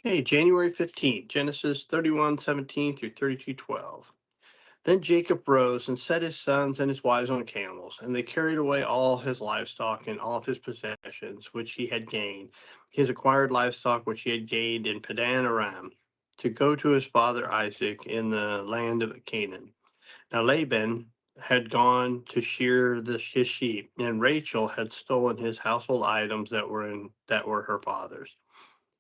Okay, January 15th, Genesis 31:17 through 32:12. Then Jacob rose and set his sons and his wives on camels, and they carried away all his livestock and all of his possessions which he had gained, his acquired livestock which he had gained in Padan Aram, to go to his father Isaac in the land of Canaan. Now Laban had gone to shear his sheep, and Rachel had stolen his household items that were her father's.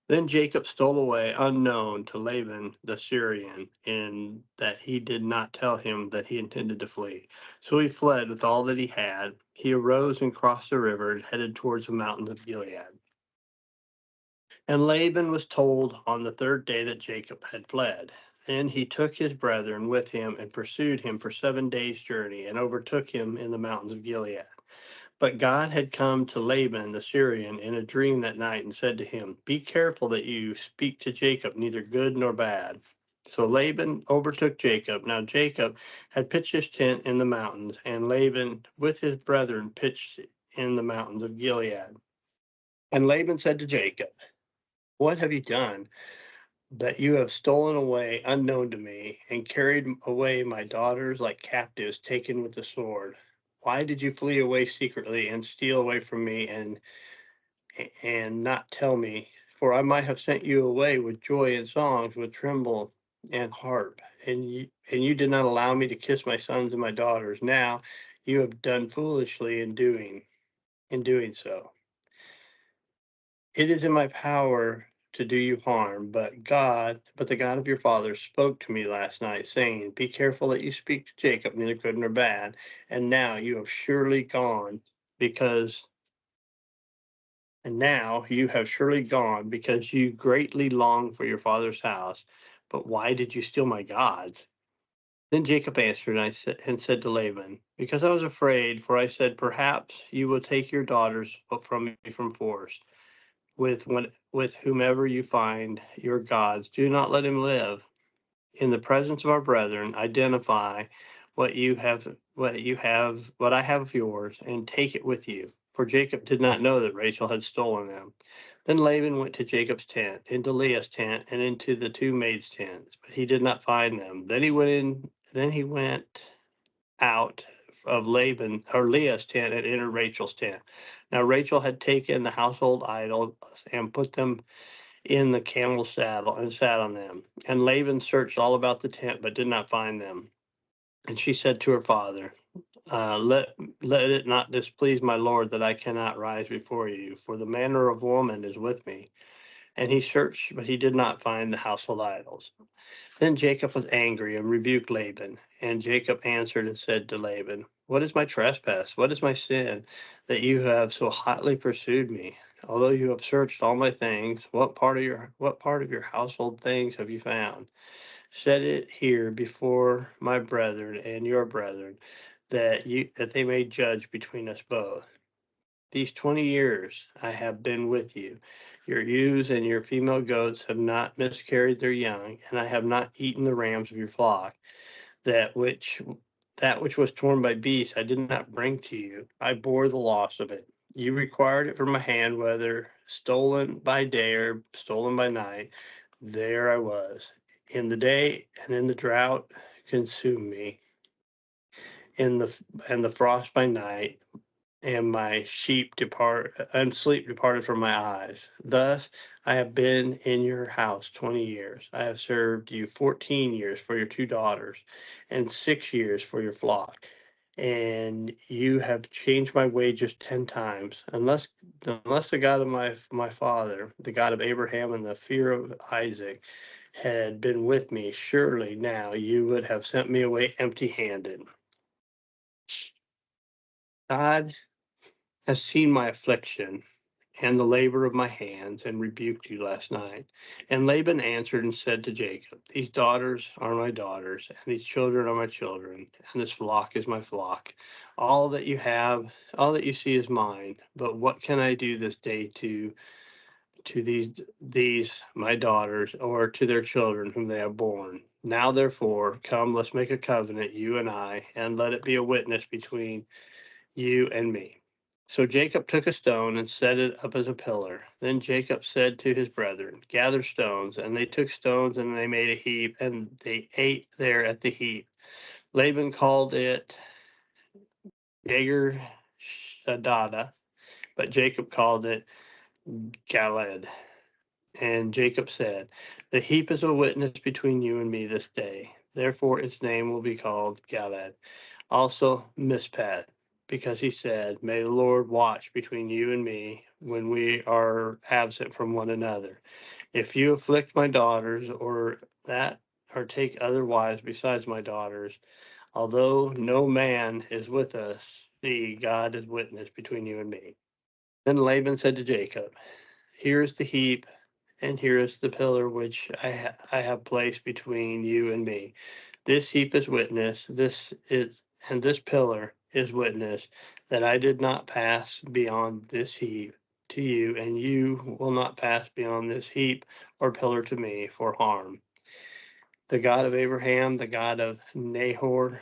Then Jacob stole away unknown to Laban the Syrian, in that he did not tell him that he intended to flee. So he fled with all that he had. He arose and crossed the river and headed towards the mountains of Gilead. And Laban was told on the third day that Jacob had fled. Then he took his brethren with him and pursued him for 7 days' journey and overtook him in the mountains of Gilead. But God had come to Laban the Syrian in a dream that night and said to him, "Be careful that you speak to Jacob neither good nor bad." So Laban overtook Jacob. Now Jacob had pitched his tent in the mountains, and Laban with his brethren pitched in the mountains of Gilead. And Laban said to Jacob, "What have you done, that you have stolen away unknown to me, and carried away my daughters like captives taken with the sword? Why did you flee away secretly and steal away from me and not tell me? For I might have sent you away with joy and songs, with timbrel and harp, and you did not allow me to kiss my sons and my daughters. Now you have done foolishly in doing so. It is in my power to do you harm, but the God of your fathers spoke to me last night, saying, Be careful that you speak to Jacob, neither good nor bad. And now you have surely gone because and now you have surely gone because you greatly long for your father's house. But why did you steal my gods?" Then Jacob answered and said to Laban, "Because I was afraid, for I said, Perhaps you will take your daughters from me from force. With whomever you find your gods, do not let him live. In the presence of our brethren, identify what I have of yours, and take it with you." For Jacob did not know that Rachel had stolen them. Then Laban went to Jacob's tent, into Leah's tent, and into the two maids' tents, but he did not find them. Then he went out of Laban or Leah's tent and entered Rachel's tent. Now Rachel had taken the household idols and put them in the camel saddle and sat on them. And Laban searched all about the tent, but did not find them. And she said to her father, let it not displease my lord that I cannot rise before you, for the manner of woman is with me. And he searched, but he did not find the household idols. Then Jacob was angry and rebuked Laban. And Jacob answered and said to Laban, What is my trespass? What is my sin, that you have so hotly pursued me? Although you have searched all my things, what part of your household things have you found? Set it here before my brethren and your brethren, that they may judge between us both. These 20 years I have been with you. Your ewes and your female goats have not miscarried their young, and I have not eaten the rams of your flock. That which that which was torn by beasts I did not bring to you. I bore the loss of it. You required it from my hand, whether stolen by day or stolen by night. There I was. In the day and in the drought consumed me. In the frost by night, and my sleep departed from my eyes. Thus I have been in your house 20 years. I have served you 14 years for your two daughters, and 6 years for your flock. And you have changed my wages 10 times. Unless the God of my father, the God of Abraham and the fear of Isaac, had been with me, surely now you would have sent me away empty handed. God has seen my affliction and the labor of my hands, and rebuked you last night. And Laban answered and said to Jacob, These daughters are my daughters, and these children are my children, and this flock is my flock. All that you see is mine. But what can I do this day to these my daughters, or to their children whom they have borne? Now therefore, come, let's make a covenant, you and I, and let it be a witness between you and me. So Jacob took a stone and set it up as a pillar. Then Jacob said to his brethren, gather stones. And they took stones and they made a heap, and they ate there at the heap. Laban called it Jager Shadada, but Jacob called it Galed. And Jacob said, the heap is a witness between you and me this day. Therefore its name will be called Galad. Also Mishpat, because he said, may the Lord watch between you and me when we are absent from one another. If you afflict my daughters, or take other wives besides my daughters, although no man is with us, see, God is witness between you and me. Then Laban said to Jacob, here is the heap, and here is the pillar which I have placed between you and me. This heap is witness, and this pillar is witness that I did not pass beyond this heap to you, and you will not pass beyond this heap or pillar to me for harm. The God of Abraham, the God of Nahor,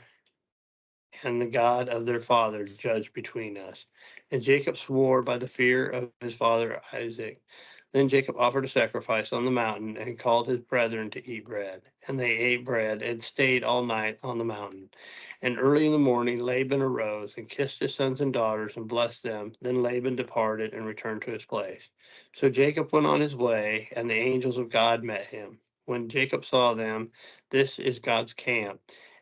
and the God of their father judge between us. And Jacob swore by the fear of his father Isaac. Then Jacob offered a sacrifice on the mountain and called his brethren to eat bread. And they ate bread and stayed all night on the mountain. And early in the morning Laban arose and kissed his sons and daughters and blessed them. Then Laban departed and returned to his place. So Jacob went on his way, and the angels of God met him. When Jacob saw them, this is God's camp,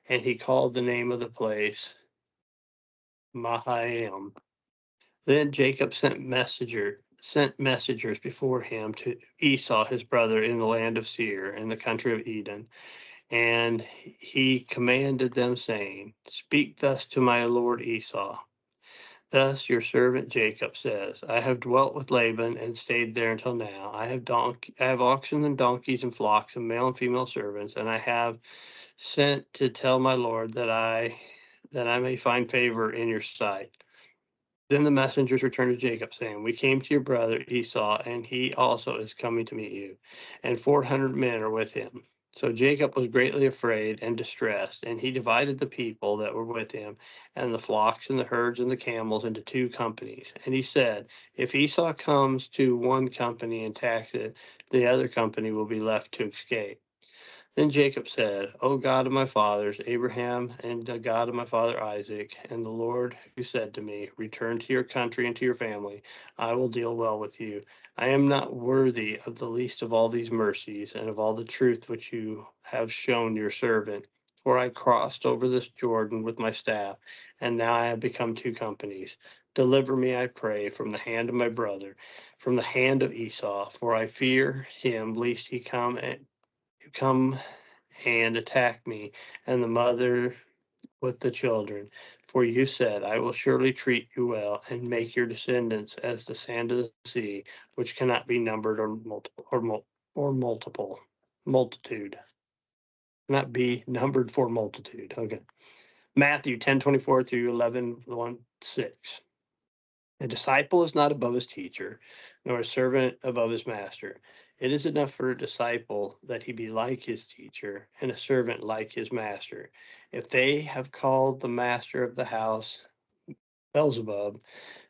and he called the name of the place Mahanaim. Then Jacob sent messengers before him to Esau his brother in the land of Seir, in the country of Edom, and he commanded them, saying, speak thus to my lord Esau. Thus your servant Jacob says, I have dwelt with Laban and stayed there until now. I have oxen and donkeys and flocks and male and female servants, and I have sent to tell my lord that I may find favor in your sight. Then the messengers returned to Jacob, saying, we came to your brother Esau, and he also is coming to meet you, and 400 men are with him. So Jacob was greatly afraid and distressed, and he divided the people that were with him, and the flocks and the herds and the camels into two companies. And he said, if Esau comes to one company and attacks it, the other company will be left to escape. Then Jacob said, O God of my fathers, Abraham, and the God of my father Isaac, and the Lord who said to me, return to your country and to your family, I will deal well with you. I am not worthy of the least of all these mercies and of all the truth which you have shown your servant. For I crossed over this Jordan with my staff, and now I have become two companies. Deliver me, I pray, from the hand of my brother, from the hand of Esau, for I fear him, lest he come and attack me and the mother with the children. For you said, I will surely treat you well and make your descendants as the sand of the sea, which cannot be numbered or multiple multitude. Cannot be numbered for multitude. Okay. Matthew 10:24 through 11:1-6. A disciple is not above his teacher, nor a servant above his master. It is enough for a disciple that he be like his teacher, and a servant like his master. If they have called the master of the house Beelzebub,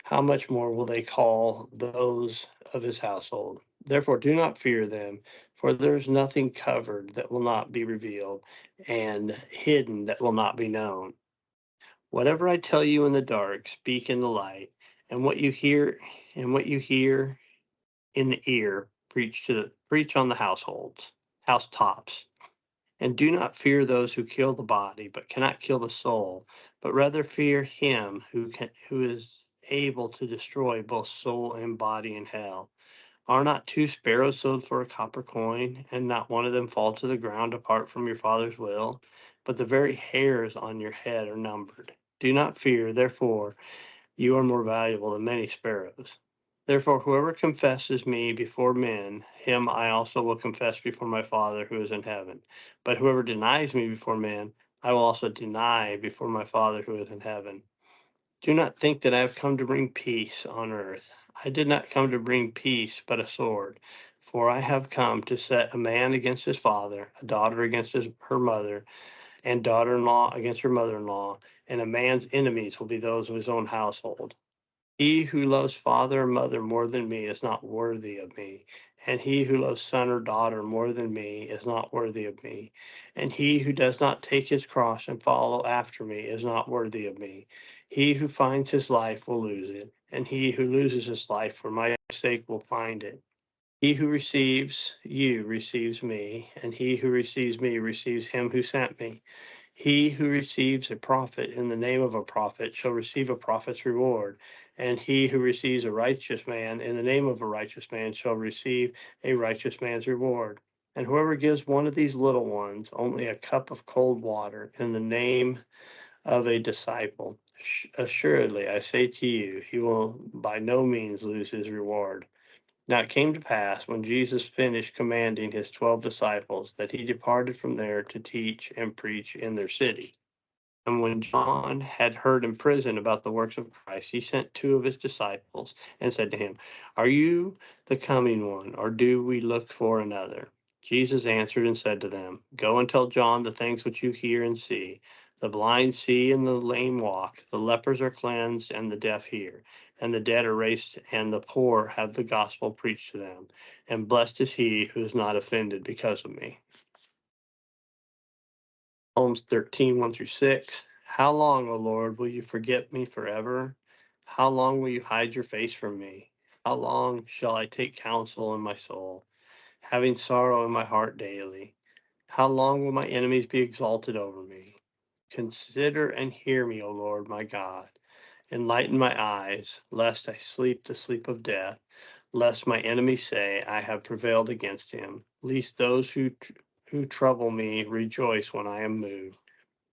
how much more will they call those of his household? Therefore, do not fear them, for there is nothing covered that will not be revealed, and hidden that will not be known. Whatever I tell you in the dark, speak in the light, and what you hear in the ear, preach on the housetops. And do not fear those who kill the body, but cannot kill the soul, but rather fear him who is able to destroy both soul and body in hell. Are not two sparrows sold for a copper coin, and not one of them fall to the ground apart from your Father's will? But the very hairs on your head are numbered. Do not fear, therefore, you are more valuable than many sparrows. Therefore, whoever confesses me before men, him I also will confess before my Father who is in heaven. But whoever denies me before men, I will also deny before my Father who is in heaven. Do not think that I have come to bring peace on earth. I did not come to bring peace, but a sword. For I have come to set a man against his father, a daughter against her mother, and daughter in law against her mother in law, and a man's enemies will be those of his own household. He who loves father or mother more than me is not worthy of me. And he who loves son or daughter more than me is not worthy of me. And he who does not take his cross and follow after me is not worthy of me. He who finds his life will lose it, and he who loses his life for my sake will find it. He who receives you receives me, and he who receives me receives him who sent me. He who receives a prophet in the name of a prophet shall receive a prophet's reward, and he who receives a righteous man in the name of a righteous man shall receive a righteous man's reward. And whoever gives one of these little ones only a cup of cold water in the name of a disciple, assuredly I say to you, he will by no means lose his reward. Now it came to pass, when Jesus finished commanding his 12 disciples, that he departed from there to teach and preach in their city. And when John had heard in prison about the works of Christ, he sent two of his disciples and said to him, Are you the coming one, or do we look for another? Jesus answered and said to them, Go and tell John the things which you hear and see. The blind see and the lame walk, the lepers are cleansed and the deaf hear, and the dead are raised, and the poor have the gospel preached to them. And blessed is he who is not offended because of me. Psalms 13, 1 through 6. How long, O Lord, will you forget me forever? How long will you hide your face from me? How long shall I take counsel in my soul, having sorrow in my heart daily? How long will my enemies be exalted over me? Consider and hear me, O Lord my God. Enlighten my eyes, lest I sleep the sleep of death, lest my enemies say, I have prevailed against him, lest those who trouble me rejoice when I am moved.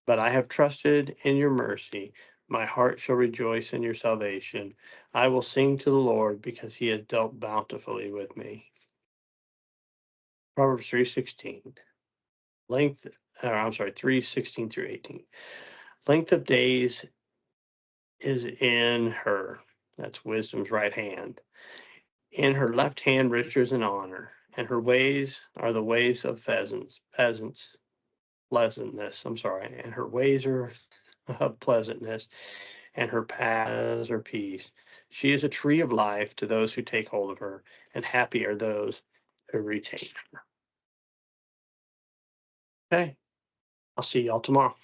But I have trusted in your mercy. My heart shall rejoice in your salvation. I will sing to the Lord because he has dealt bountifully with me. Proverbs 3:16. Length, I'm sorry, 3:16 through 18. Length of days is in her. That's wisdom's right hand. In her left hand riches and honor, and her ways are the ways of peasants, pleasantness. I'm sorry, and her ways are of pleasantness, and her paths are peace. She is a tree of life to those who take hold of her, and happy are those who retain her. Okay, I'll see y'all tomorrow.